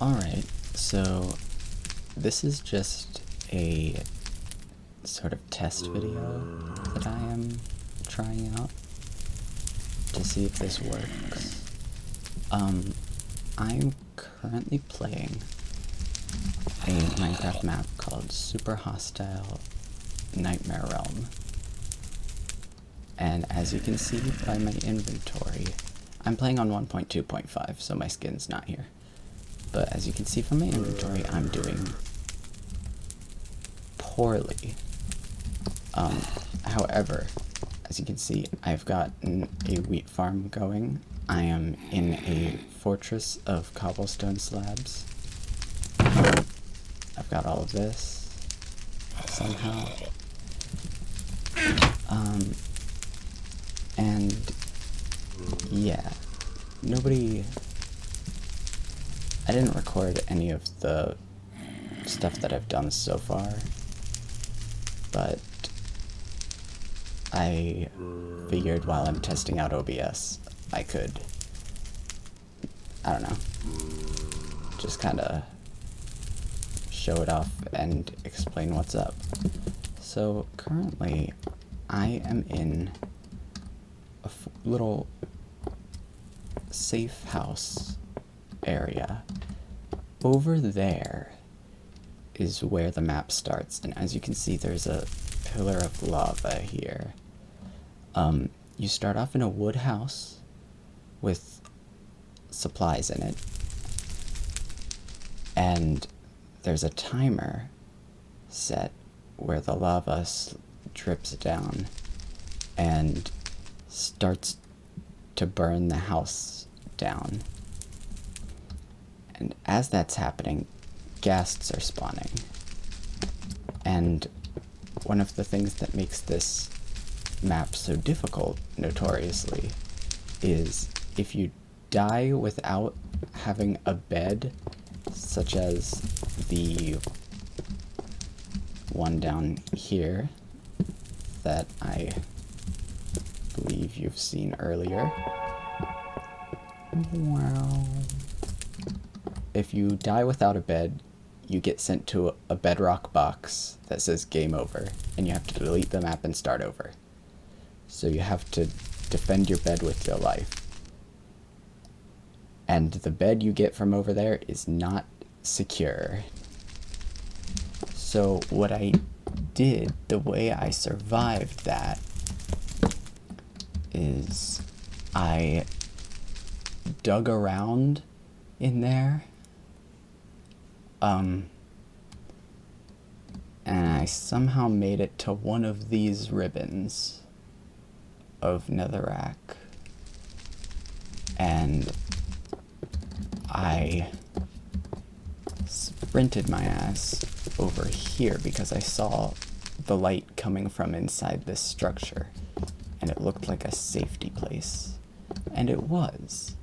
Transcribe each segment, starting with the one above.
Alright, so this is just a sort of test video that I am trying out to see if this works. I'm currently playing a Minecraft map called Super Hostile Nightmare Realm. And as you can see by my inventory, I'm playing on 1.2.5, so my skin's not here. But as you can see from my inventory, I'm doing poorly. However, as you can see, I've got a wheat farm going. I am in a fortress of cobblestone slabs. I've got all of this somehow. And yeah, I didn't record any of the stuff that I've done so far, but I figured while I'm testing out OBS, I could, I don't know, just kind of show it off and explain what's up. So currently, I am in a little safe house area. Over there is where the map starts, and as you can see, there's a pillar of lava here. You start off in a wood house with supplies in it, and there's a timer set where the lava drips down and starts to burn the house down. And as that's happening, ghasts are spawning. And one of the things that makes this map so difficult, notoriously, is if you die without having a bed, such as the one down here that I believe you've seen earlier. Wow. If you die without a bed, you get sent to a bedrock box that says game over, and you have to delete the map and start over. So you have to defend your bed with your life. And the bed you get from over there is not secure. So what I did, the way I survived that, is I dug around in there, and I somehow made it to one of these ribbons of netherrack, and I sprinted my ass over here because I saw the light coming from inside this structure, and it looked like a safety place, and it was.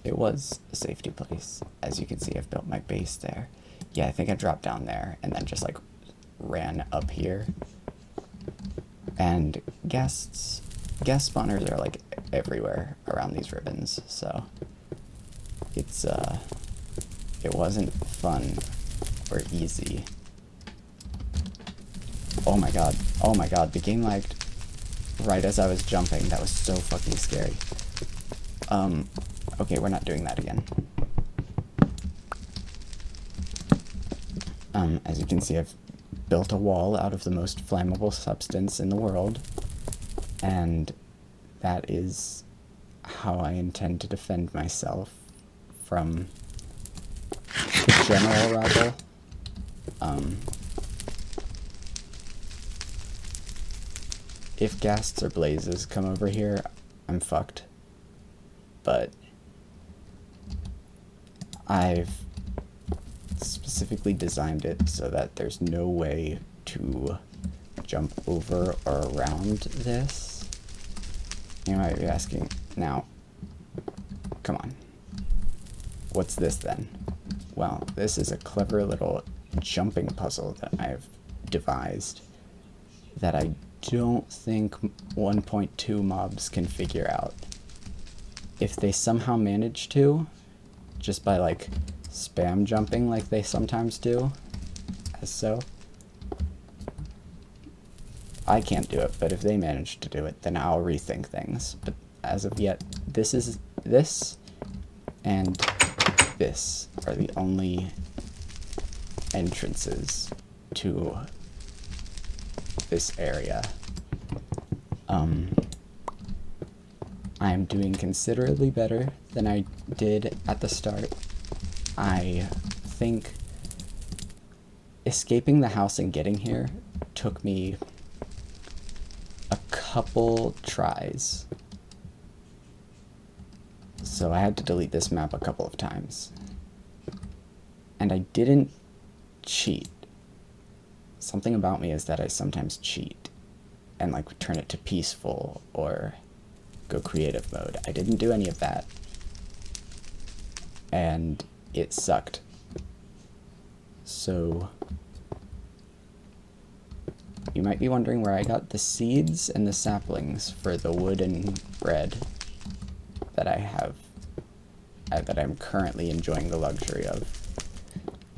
It was a safety place. As you can see, I've built my base there. Yeah, I think I dropped down there and then just like ran up here. And gas spawners are like everywhere around these ribbons, so it's it wasn't fun or easy. Oh my god, the game lagged right as I was jumping. That was so fucking scary. Okay, we're not doing that again. As you can see, I've built a wall out of the most flammable substance in the world, and that is how I intend to defend myself from the general rabble. If ghasts or blazes come over here, I'm fucked. But I've specifically designed it so that there's no way to jump over or around this. You might be asking, now, come on, what's this then? Well, this is a clever little jumping puzzle that I've devised that I don't think 1.2 mobs can figure out. If they somehow manage to, just by like spam jumping like they sometimes do, as so. I can't do it, but if they manage to do it, then I'll rethink things. But as of yet, this and this are the only entrances to this area. I'm doing considerably better than I did at the start. I think escaping the house and getting here took me a couple tries. So I had to delete this map a couple of times. And I didn't cheat. Something about me is that I sometimes cheat and like turn it to peaceful or go creative mode. I didn't do any of that. And it sucked. So you might be wondering where I got the seeds and the saplings for the wood and bread that I have, that I'm currently enjoying the luxury of.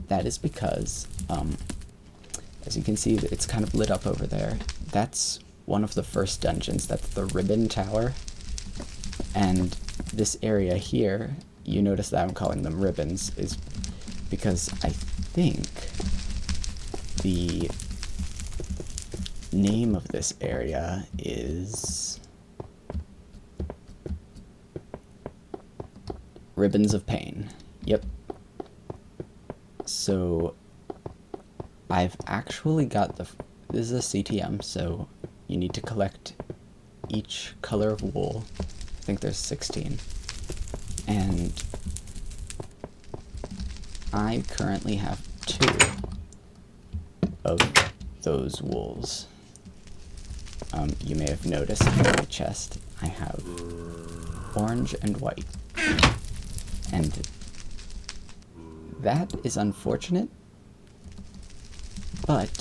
That is because, as you can see, it's kind of lit up over there. That's one of the first dungeons. That's the Ribbon Tower. And this area here, you notice that I'm calling them ribbons, is because I think the name of this area is Ribbons of Pain. Yep. So I've actually got this is a CTM, so you need to collect each color of wool. I think there's 16. And I currently have 2 of those wools. You may have noticed in my chest I have orange and white. And that is unfortunate, but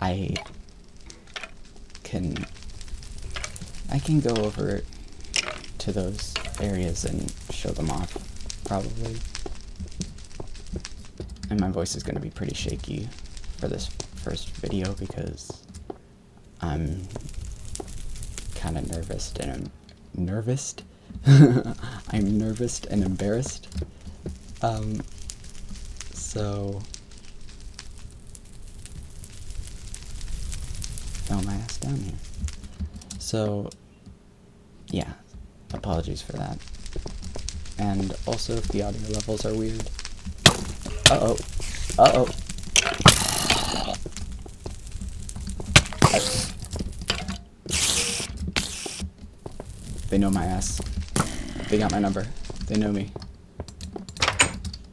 I can go over to those areas and show them off, probably. And my voice is going to be pretty shaky for this first video because I'm kind of nervous and I'm nervous and embarrassed. So fell my ass down here. So yeah, apologies for that. And also if the audio levels are weird. Uh-oh. Uh-oh. They know my ass. They got my number. They know me.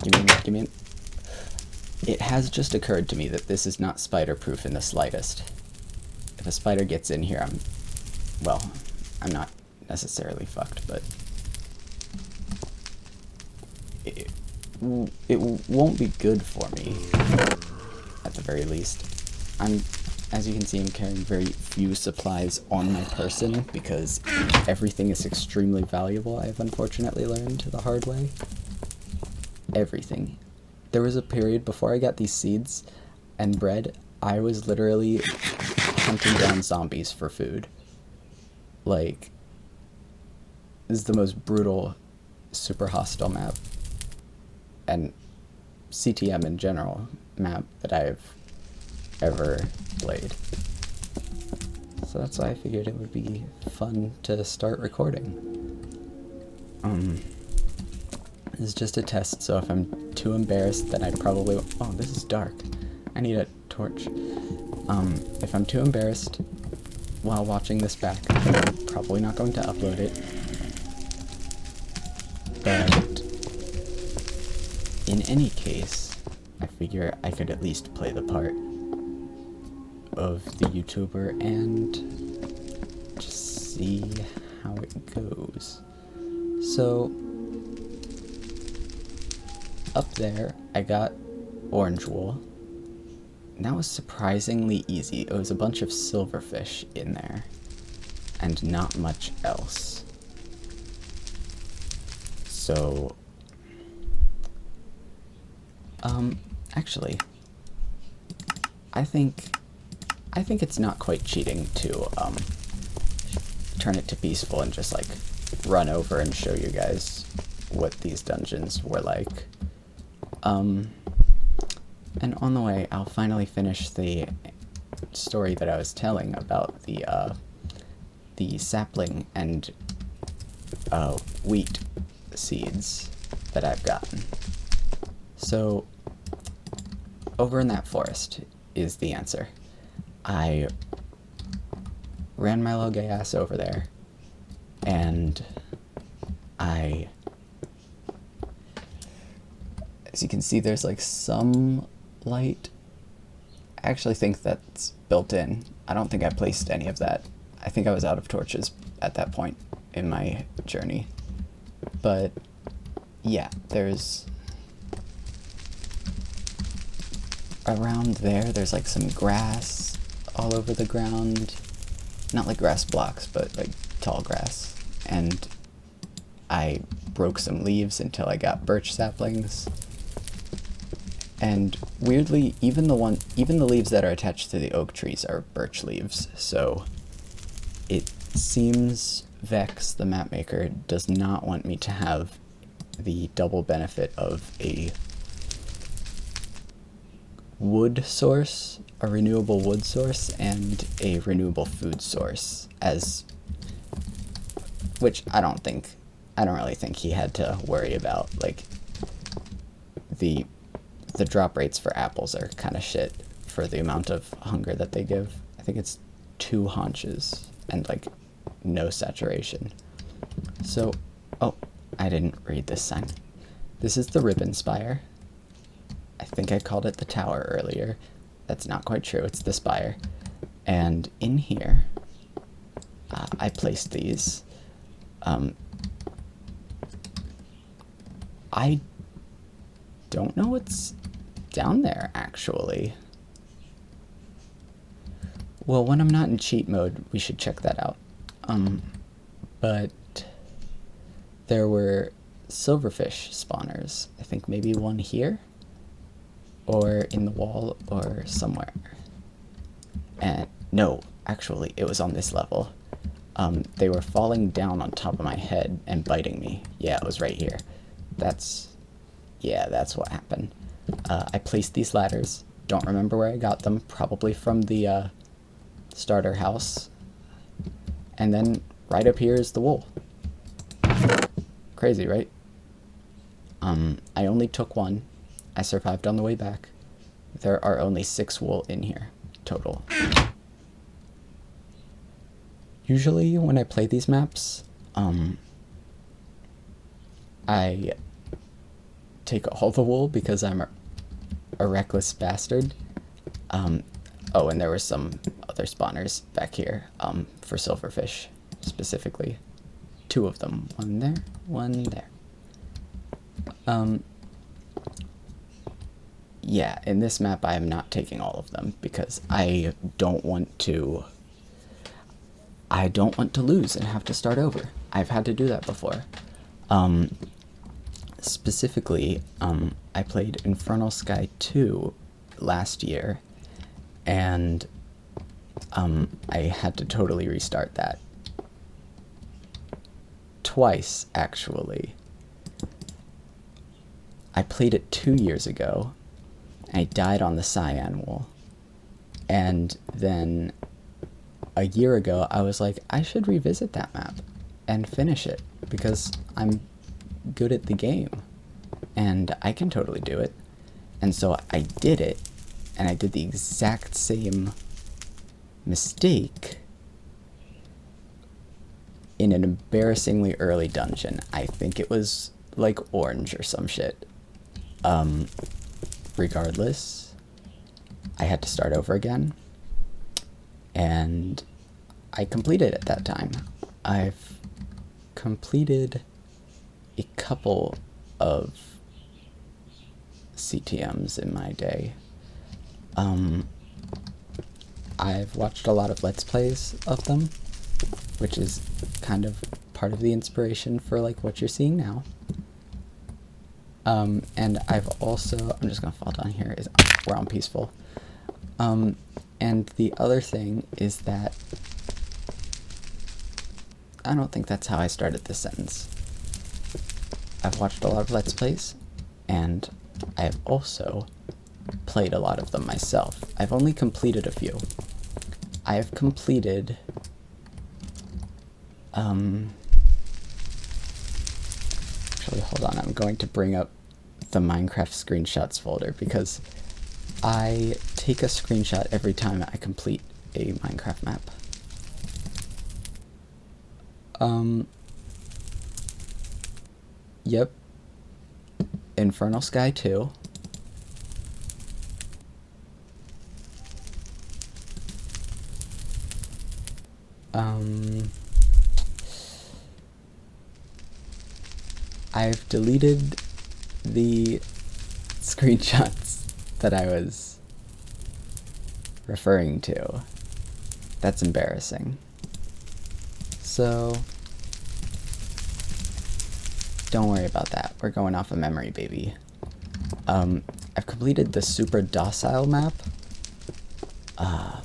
Give me an... It has just occurred to me that this is not spider-proof in the slightest. If a spider gets in here, I'm not necessarily fucked, but it won't be good for me, at the very least. As you can see, I'm carrying very few supplies on my person because everything is extremely valuable, I've unfortunately learned the hard way. Everything. There was a period before I got these seeds and bread, I was literally hunting down zombies for food. Like, this is the most brutal, super hostile map, and CTM in general map that I've ever played. So that's why I figured it would be fun to start recording. This is just a test, so if I'm too embarrassed, then I'd probably... Oh, this is dark. I need a torch. If I'm too embarrassed while watching this back, then I'm probably not going to upload it. But in any case, I figure I could at least play the part of the YouTuber and just see how it goes. So, up there, I got orange wool. And that was surprisingly easy. It was a bunch of silverfish in there, and not much else. So, actually, I think it's not quite cheating to, turn it to peaceful and just, like, run over and show you guys what these dungeons were like. And on the way, I'll finally finish the story that I was telling about the sapling and wheat seeds that I've gotten. So, over in that forest is the answer. I ran my little gay ass over there, and as you can see, there's like some light. I actually think that's built in. I don't think I placed any of that. I think I was out of torches at that point in my journey. But yeah, there's around there's like some grass all over the ground. Not like grass blocks, but like tall grass. And I broke some leaves until I got birch saplings. And weirdly, even the leaves that are attached to the oak trees are birch leaves. So it seems Vex, the map maker, does not want me to have the double benefit of a wood source, a renewable wood source, and a renewable food source, which I don't really think he had to worry about. Like, the drop rates for apples are kind of shit for the amount of hunger that they give. I think it's 2 haunches and like no saturation. So, oh, I didn't read this sign. This is the ribbon spire. I think I called it the tower earlier. That's not quite true, it's the spire. And in here, I placed these. I don't know what's down there, actually. Well, when I'm not in cheat mode, we should check that out. But there were silverfish spawners. I think maybe one here, or in the wall, or somewhere. And no, actually, it was on this level. They were falling down on top of my head and biting me. Yeah, it was right here. That's what happened. I placed these ladders. Don't remember where I got them. Probably from the starter house. And then right up here is the wool. Crazy, right? I only took one. I survived on the way back. There are only 6 wool in here total. Usually when I play these maps, I take all the wool because I'm a reckless bastard. Oh, and there were some other spawners back here, for silverfish, specifically. 2 of them. One there, one there. Yeah, in this map I am not taking all of them because I don't want to lose and have to start over. I've had to do that before. Specifically, I played Infernal Sky 2 last year, and I had to totally restart that. Twice, actually. I played it 2 years ago, and I died on the cyan wool. And then a year ago, I was like, I should revisit that map and finish it, because I'm good at the game, and I can totally do it. And so I did it, and I did the exact same mistake in an embarrassingly early dungeon. I think it was like orange or some shit. Regardless, I had to start over again, and I completed it that time. I've completed a couple of CTMs in my day. I've watched a lot of Let's Plays of them, which is kind of part of the inspiration for like what you're seeing now. And I've also, I'm just gonna fall down here, we're on peaceful. And the other thing is that, I don't think that's how I started this sentence. I've watched a lot of Let's Plays, and I have also played a lot of them myself. I've only completed a few. I have completed, actually, hold on, I'm going to bring up the Minecraft screenshots folder, because I take a screenshot every time I complete a Minecraft map. Yep. Infernal Sky 2. I've deleted the screenshots that I was referring to. That's embarrassing. So, don't worry about that. We're going off of memory, baby. I've completed the Super Docile map. I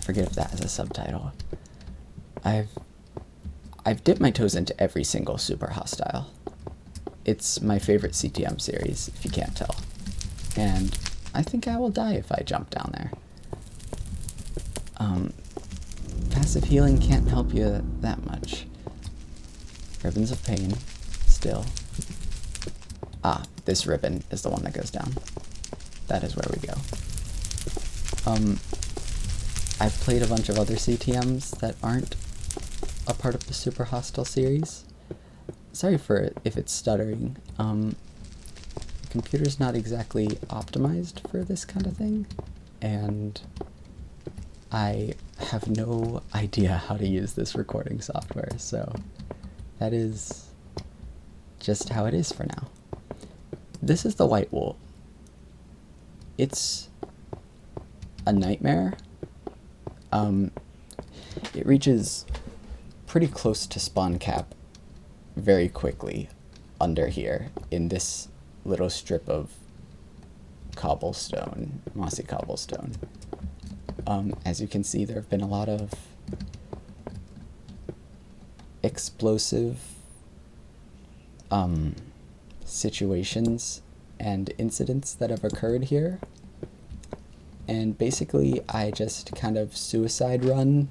forget if that has a subtitle. I've dipped my toes into every single Super Hostile. It's my favorite CTM series, if you can't tell. And I think I will die if I jump down there. Passive healing can't help you that much. Ribbons of Pain, still. Ah, this ribbon is the one that goes down. That is where we go. I've played a bunch of other CTMs that aren't a part of the Super Hostile series. Sorry for it if it's stuttering. The computer's not exactly optimized for this kind of thing, and I have no idea how to use this recording software, so that is just how it is for now. This is the white wool. It's a nightmare. It reaches pretty close to spawn cap very quickly under here in this little strip of cobblestone, mossy cobblestone. As you can see, there have been a lot of explosive situations and incidents that have occurred here. And basically, I just kind of suicide run,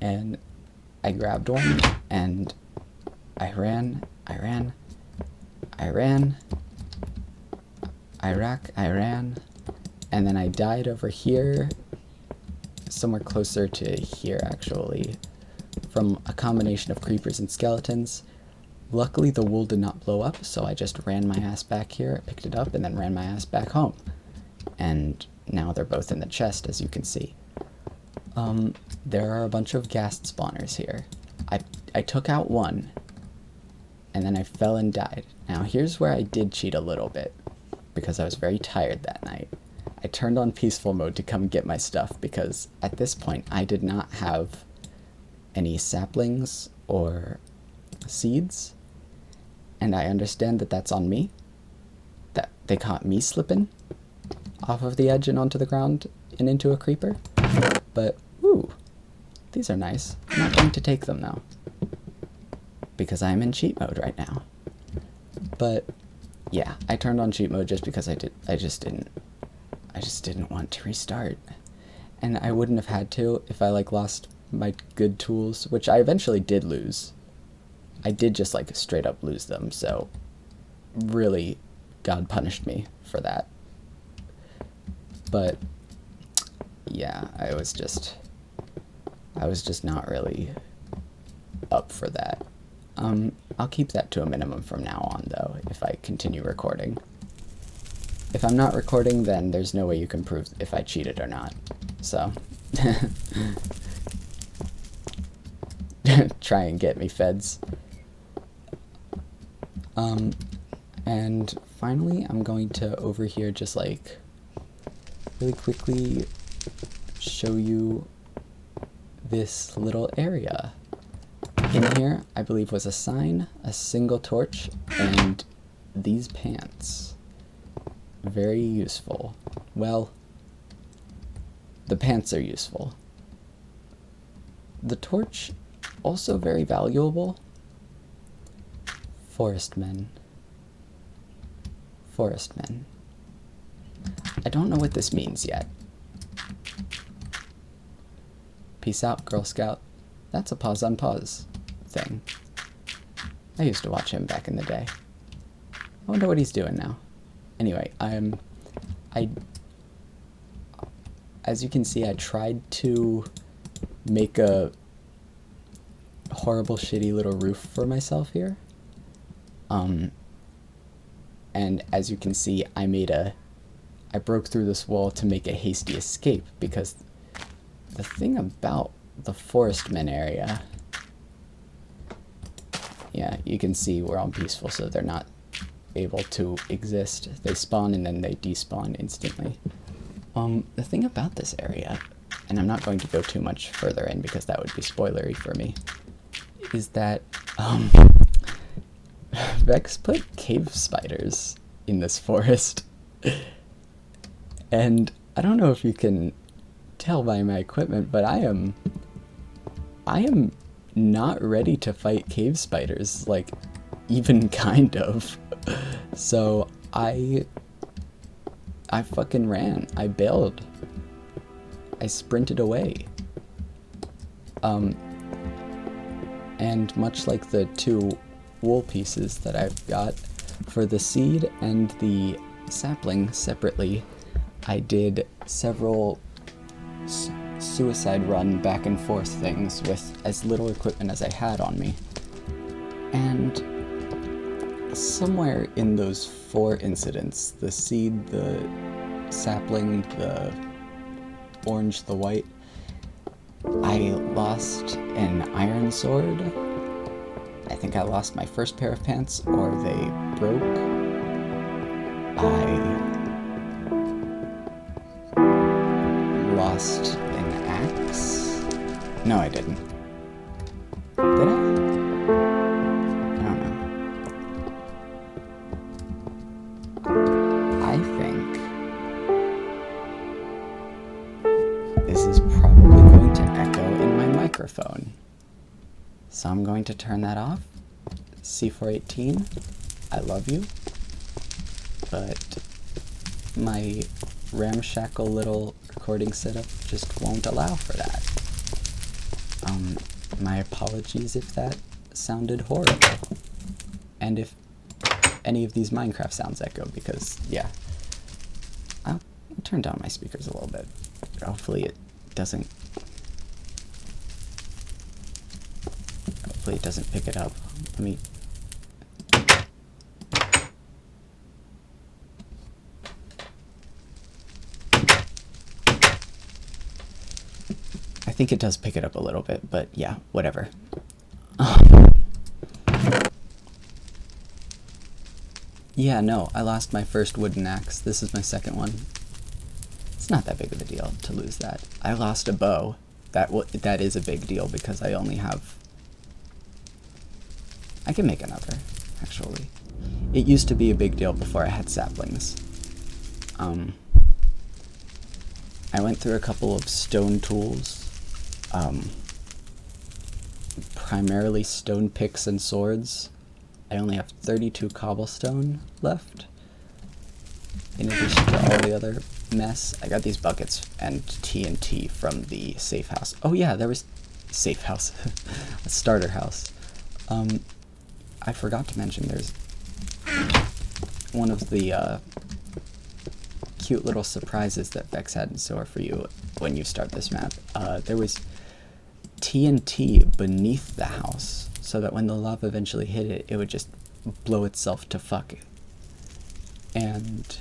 and I grabbed one, and I ran, and then I died over here, somewhere closer to here actually, from a combination of creepers and skeletons. Luckily the wool did not blow up, so I just ran my ass back here, picked it up, and then ran my ass back home. And now they're both in the chest, as you can see. There are a bunch of ghast spawners here. I took out one, and then I fell and died. Now here's where I did cheat a little bit, because I was very tired that night. I turned on peaceful mode to come get my stuff, because at this point I did not have any saplings or seeds, and I understand that that's on me, that they caught me slipping off of the edge and onto the ground and into a creeper. But, ooh, these are nice. I'm not going to take them though, because I'm in cheat mode right now. But yeah, I turned on cheat mode just because I just didn't want to restart. And I wouldn't have had to if I lost my good tools, which I eventually did lose. I did just straight up lose them, so really God punished me for that. But yeah, I was just not really up for that. I'll keep that to a minimum from now on though, if I continue recording. If I'm not recording, then there's no way you can prove if I cheated or not. So try and get me, feds. And finally, I'm going to over here just really quickly show you this little area. In here, I believe, was a sign, a single torch, and these pants, very useful. Well, the pants are useful. The torch, also very valuable. Forestmen. Forestmen. I don't know what this means yet. Peace out, Girl Scout. That's a pause on pause thing. I used to watch him back in the day. I wonder what he's doing now. Anyway, as you can see, I tried to make a horrible, shitty little roof for myself here. And as you can see, I broke through this wall to make a hasty escape, because the thing about the Forestmen area, yeah, you can see we're on peaceful, so they're not able to exist. They spawn and then they despawn instantly. The thing about this area, and I'm not going to go too much further in because that would be spoilery for me, is that Vex put cave spiders in this forest. And I don't know if you can tell by my equipment, but I am not ready to fight cave spiders, like, even kind of. So I fucking ran. I bailed. I sprinted away. And much like the 2 wool pieces that I've got for the seed and the sapling separately, I did several suicide run back and forth things with as little equipment as I had on me. And somewhere in those 4 incidents, the seed, the sapling, the orange, the white, I lost an iron sword. I think I lost my first pair of pants, or they broke. I lost an axe. No, I didn't. Did I? I don't know. I think this is probably going to echo in my microphone. So I'm going to turn that off. C418, I love you, but my ramshackle little recording setup just won't allow for that. My apologies if that sounded horrible, and if any of these Minecraft sounds echo, because, yeah. I'll turn down my speakers a little bit. Hopefully it doesn't pick it up. Let me... I think it does pick it up a little bit, but yeah, whatever. Yeah, no, I lost my first wooden axe. This is my second one. It's not that big of a deal to lose that. I lost a bow. That is a big deal because I only have... I can make another, actually. It used to be a big deal before I had saplings. I went through a couple of stone tools. Primarily stone picks and swords. I only have 32 cobblestone left. In addition to all the other mess. I got these buckets and TNT from the Safehouse. Oh yeah, there was... Safehouse. A starter house. I forgot to mention there's one of the cute little surprises that Vex had in store for you when you start this map. There was TNT beneath the house, so that when the lava eventually hit it, it would just blow itself to fuck. And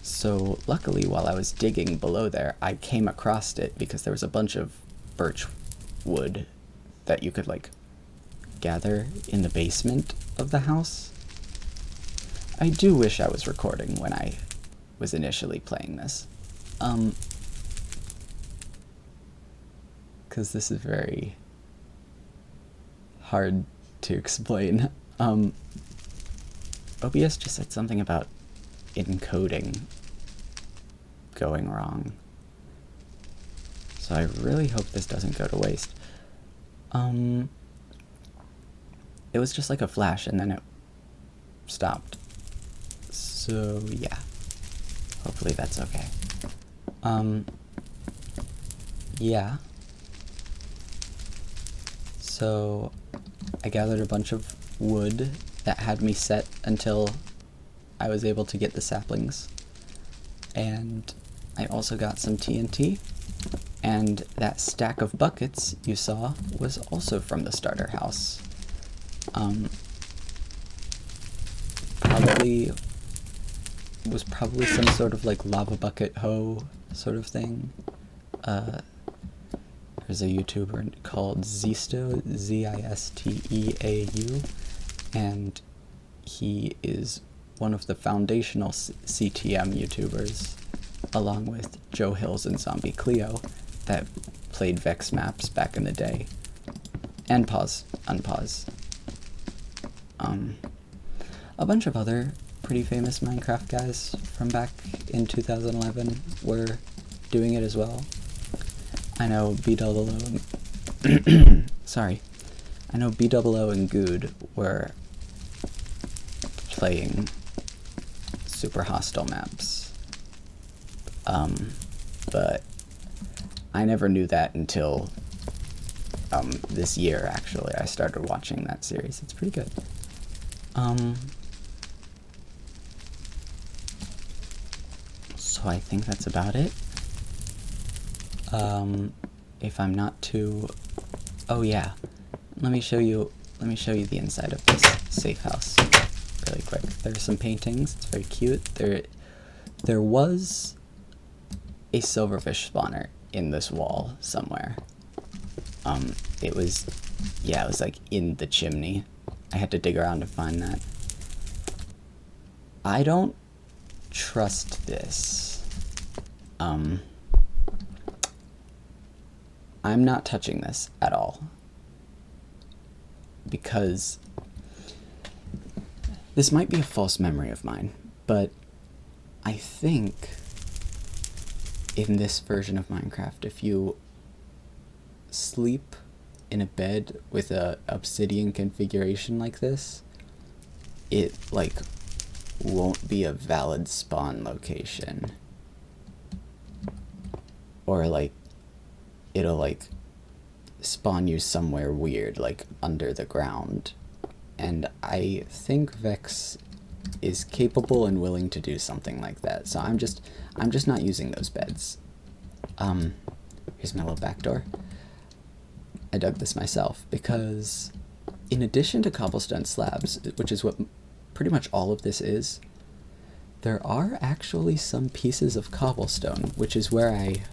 so luckily while I was digging below there, I came across it because there was a bunch of birch wood that you could like gather in the basement of the house. I do wish I was recording when I was initially playing this. Because this is very hard to explain. OBS just said something about encoding going wrong. So I really hope this doesn't go to waste. It was just like a flash and then it stopped. So yeah, hopefully that's okay. Yeah. So I gathered a bunch of wood that had me set until I was able to get the saplings. And I also got some TNT. And that stack of buckets you saw was also from the starter house. Was probably some sort of like lava bucket hoe sort of thing. There's a YouTuber called Zisteau, Zisteau, and he is one of the foundational CTM Youtubers, along with Joe Hills and Zombie Cleo, that played Vex maps back in the day. And Unpause. A bunch of other pretty famous Minecraft guys from back in 2011 were doing it as well. I know B-Double-O and I know B-Double-O and Good were playing super hostile maps. But I never knew that until this year, actually. I started watching that series. It's pretty good. So I think that's about it. If I'm not too... Oh yeah, let me show you the inside of this safe house really quick. There's some paintings. It's very cute. There was a silverfish spawner in this wall somewhere. It was like in the chimney. I had to dig around to find that. I don't trust this. I'm not touching this at all, because this might be a false memory of mine, but I think in this version of Minecraft, if you sleep in a bed with a obsidian configuration like this, it like won't be a valid spawn location, or like it'll like spawn you somewhere weird, like under the ground. And I think Vex is capable and willing to do something like that, so I'm just not using those beds. Here's my little back door. I dug this myself because in addition to cobblestone slabs, which is what pretty much all of this is, there are actually some pieces of cobblestone, which is where I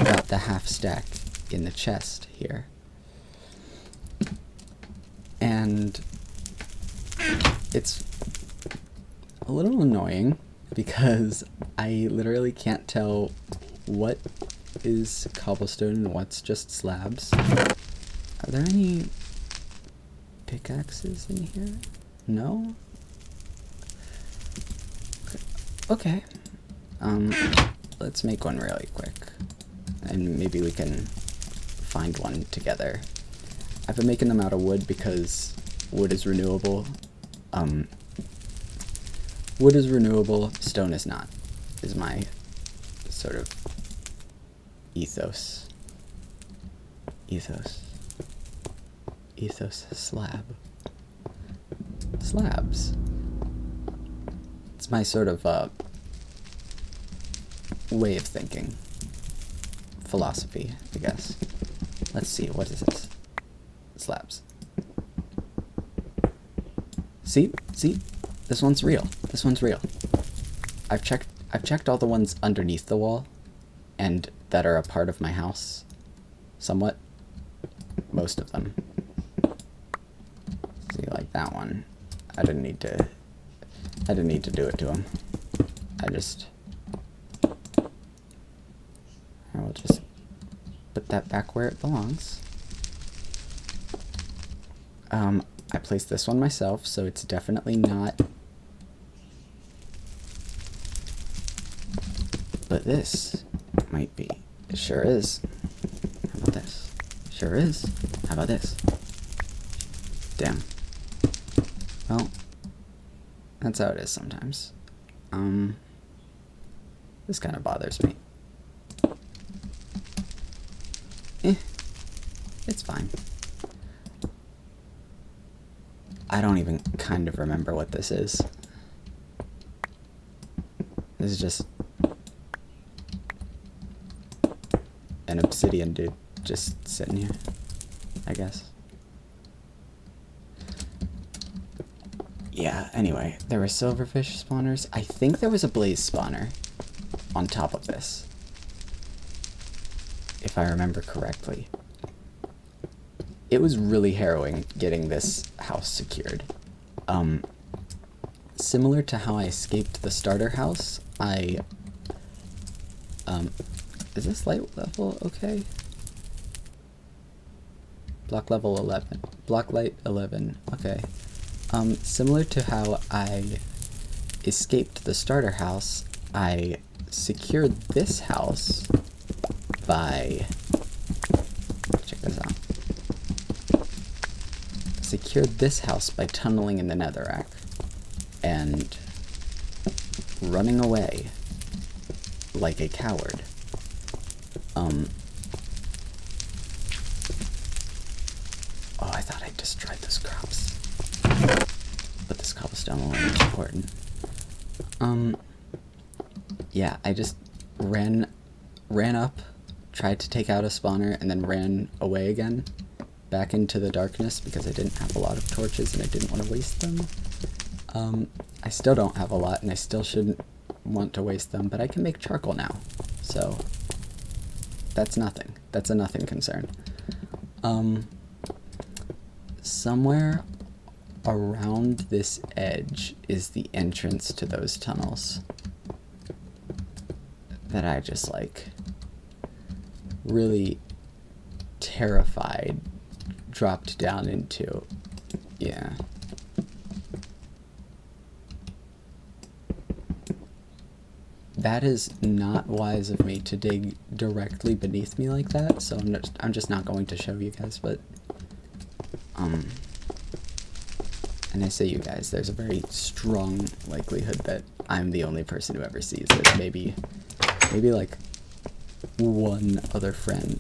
got the half stack in the chest here. And it's a little annoying because I literally can't tell what is cobblestone and what's just slabs. Are there any pickaxes in here? No? Okay. Let's make one really quick, and maybe we can find one together. I've been making them out of wood because wood is renewable. Wood is renewable, stone is not, is my sort of ethos. Ethos slab. Slabs. It's my sort of way of thinking. Philosophy, I guess. Let's see, what is this? Slabs. See? This one's real. This one's real. I've checked all the ones underneath the wall and that are a part of my house. Somewhat. Most of them. See, like that one. I didn't need to do it to him. I will just put that back where it belongs. I placed this one myself, so it's definitely not. But this might be. It sure is. How about this? Sure is. How about this? Damn. Well, that's how it is sometimes. This kind of bothers me. It's fine. I don't even kind of remember what this is. This is just an obsidian dude just sitting here, I guess. Yeah, anyway, there were silverfish spawners. I think there was a blaze spawner on top of this, if I remember correctly. It was really harrowing getting this house secured. Similar to how I escaped the starter house, is this light level okay? Block level 11. Block light 11, okay. Similar to how I escaped the starter house, I secured this house by, check this out. Secured this house by tunneling in the netherrack and running away like a coward. Oh, I thought I destroyed those crops. But this cobblestone will be important. Yeah, I just ran up, tried to take out a spawner, and then ran away again, back into the darkness, because I didn't have a lot of torches and I didn't want to waste them. I still don't have a lot, and I still shouldn't want to waste them, but I can make charcoal now, so that's nothing. That's a nothing concern. Somewhere around this edge is the entrance to those tunnels that I just, like, really terrified dropped down into. Yeah. That is not wise of me to dig directly beneath me like that, so I'm just not going to show you guys, but and I say you guys, there's a very strong likelihood that I'm the only person who ever sees it. Maybe like one other friend.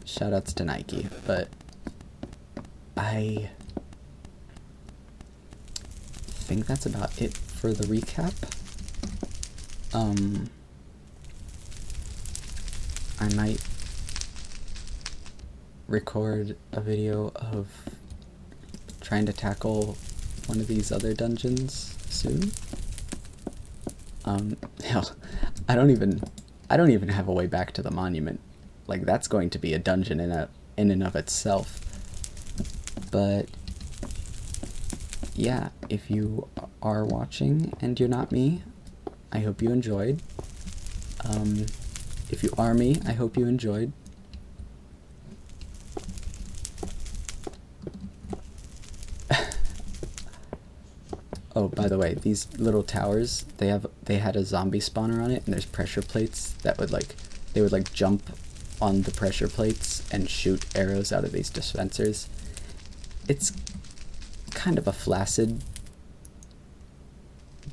Shoutouts to Nike, but I think that's about it for the recap. I might record a video of trying to tackle one of these other dungeons soon. Hell, I don't even have a way back to the monument. Like, that's going to be a dungeon in and of itself. But yeah, if you are watching and you're not me, I hope you enjoyed. If you are me, I hope you enjoyed. Oh, by the way, these little towers, they had a zombie spawner on it, and there's pressure plates that would like jump on the pressure plates and shoot arrows out of these dispensers. It's kind of a flaccid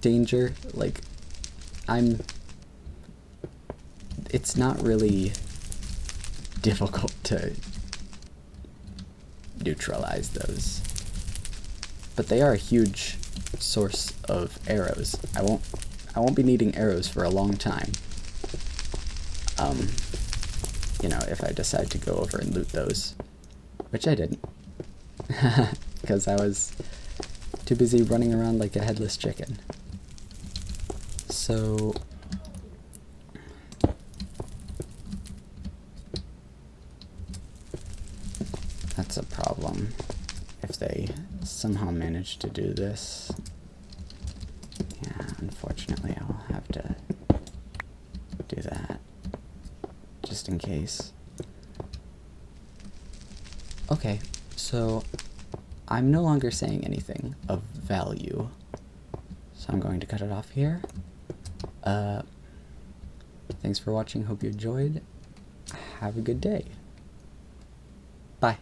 danger. Like, it's not really difficult to neutralize those, but they are a huge source of arrows. I won't be needing arrows for a long time. You know, if I decide to go over and loot those, which I didn't, because I was too busy running around like a headless chicken. So that's a problem if they somehow manage to do this. Yeah, unfortunately I'll have to do that just in case. Okay, so I'm no longer saying anything of value. So I'm going to cut it off here. Thanks for watching. Hope you enjoyed. Have a good day. Bye.